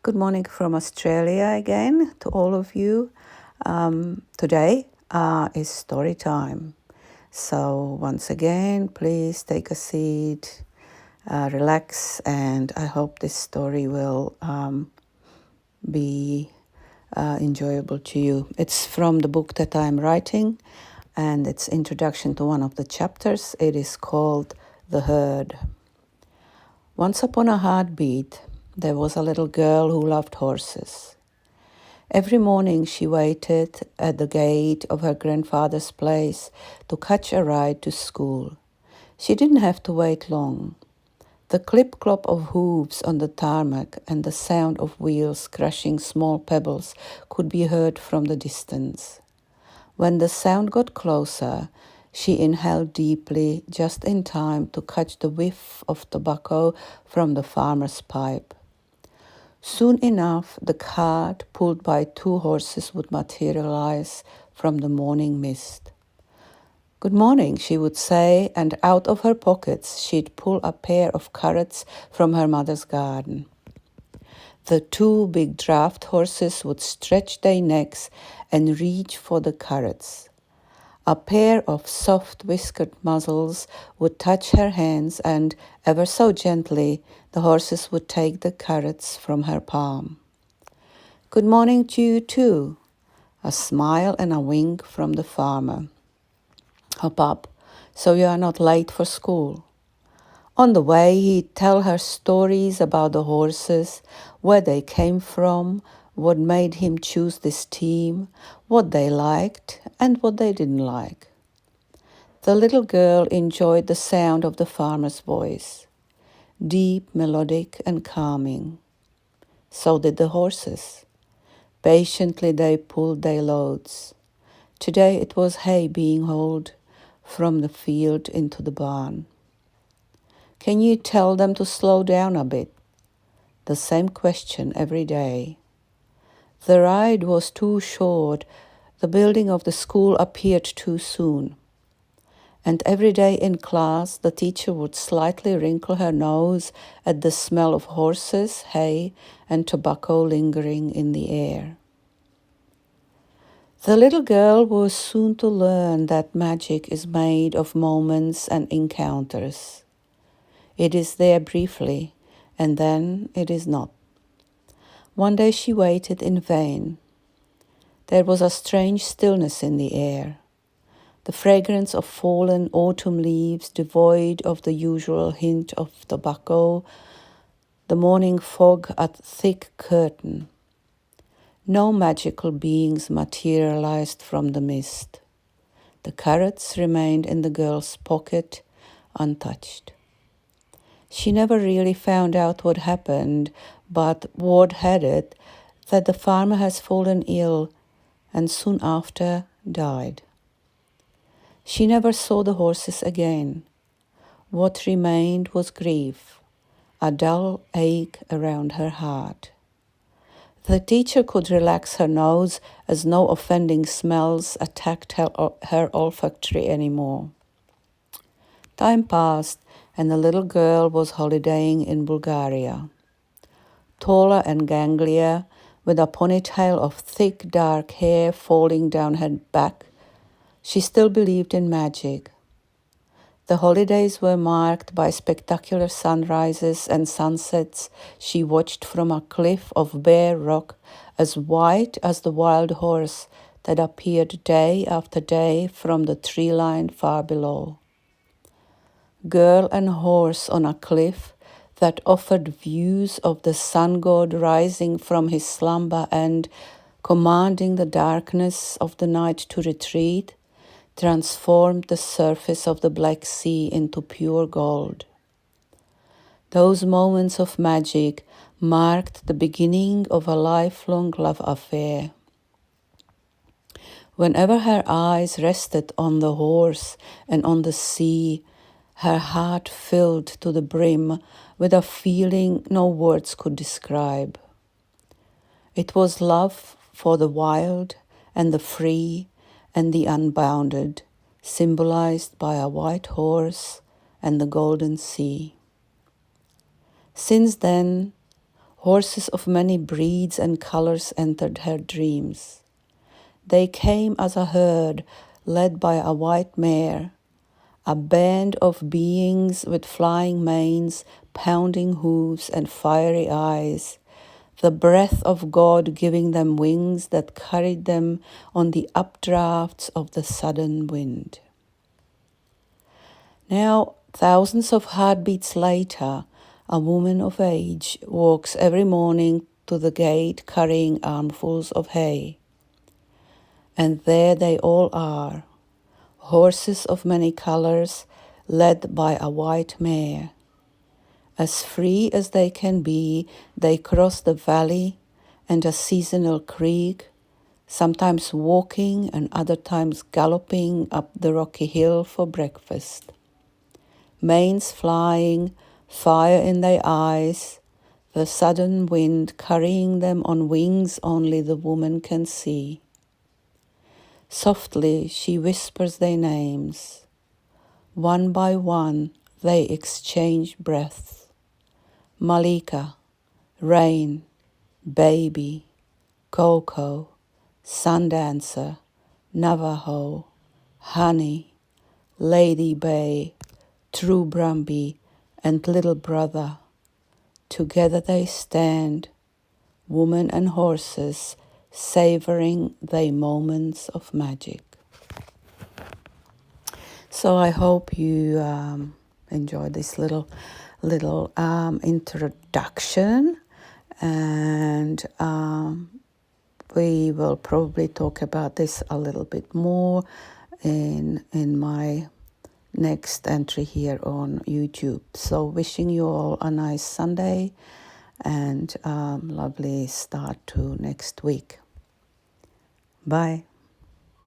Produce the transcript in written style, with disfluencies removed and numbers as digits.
Good morning from Australia again to all of you. Today is story time. So once again, please take a seat, relax, and I hope this story will be enjoyable to you. It's from the book that I'm writing, and it's introduction to one of the chapters. It is called The Herd. Once upon a heartbeat, there was a little girl who loved horses. Every morning she waited at the gate of her grandfather's place to catch a ride to school. She didn't have to wait long. The clip-clop of hooves on the tarmac and the sound of wheels crushing small pebbles could be heard from the distance. When the sound got closer, she inhaled deeply, just in time to catch the whiff of tobacco from the farmer's pipe. Soon enough, the cart pulled by 2 horses would materialize from the morning mist. "Good morning," she would say, and out of her pockets she'd pull a pair of carrots from her mother's garden. The 2 big draft horses would stretch their necks and reach for the carrots. A pair of soft whiskered muzzles would touch her hands, and ever so gently the horses would take the carrots from her palm. "Good morning to you too," a smile and a wink from the farmer. "Hop up, so you are not late for school." On the way, he'd tell her stories about the horses, where they came from, what made him choose this team, what they liked and what they didn't like. The little girl enjoyed the sound of the farmer's voice, deep, melodic, and calming. So did the horses. Patiently they pulled their loads. Today it was hay being hauled from the field into the barn. "Can you tell them to slow down a bit?" The same question every day. The ride was too short. The building of the school appeared too soon. And every day in class, the teacher would slightly wrinkle her nose at the smell of horses, hay, and tobacco lingering in the air. The little girl was soon to learn that magic is made of moments and encounters. It is there briefly, and then it is not. One day she waited in vain. There was a strange stillness in the air. The fragrance of fallen autumn leaves, devoid of the usual hint of tobacco, the morning fog a thick curtain. No magical beings materialized from the mist. The carrots remained in the girl's pocket, untouched. She never really found out what happened, but word had it that the farmer has fallen ill and soon after died. She never saw the horses again. What remained was grief, a dull ache around her heart. The teacher could relax her nose as no offending smells attacked her olfactory anymore. Time passed, and the little girl was holidaying in Bulgaria. Taller and ganglia, with a ponytail of thick dark hair falling down her back, she still believed in magic. The holidays were marked by spectacular sunrises and sunsets she watched from a cliff of bare rock as white as the wild horse that appeared day after day from the tree line far below. Girl and horse on a cliff that offered views of the sun god rising from his slumber and commanding the darkness of the night to retreat, transformed the surface of the Black Sea into pure gold. Those moments of magic marked the beginning of a lifelong love affair. Whenever her eyes rested on the horse and on the sea, her heart filled to the brim with a feeling no words could describe. It was love for the wild and the free and the unbounded, symbolized by a white horse and the golden sea. Since then, Horses of many breeds and colors entered her dreams. They came as a herd led by a white mare, a band of beings with flying manes, pounding hooves, and fiery eyes, the breath of God giving them wings that carried them on the updrafts of the southern wind. Now, thousands of heartbeats later, a woman of age walks every morning to the gate carrying armfuls of hay. And there they all are, horses of many colors, led by a white mare. As free as they can be, they cross the valley and a seasonal creek, sometimes walking and other times galloping up the rocky hill for breakfast. Manes flying, fire in their eyes, the sudden wind carrying them on wings only the woman can see. Softly she whispers their names. One by one they exchange breaths. Malika, Rain, Baby, Coco, Sundancer, Navajo, Honey, Lady Bay, True Brumby, and Little Brother. Together they stand, woman and horses, savoring their moments of magic. So I hope you enjoyed this little introduction, and we will probably talk about this a little bit more in my next entry here on YouTube. So wishing you all a nice Sunday and lovely start to next week. Bye.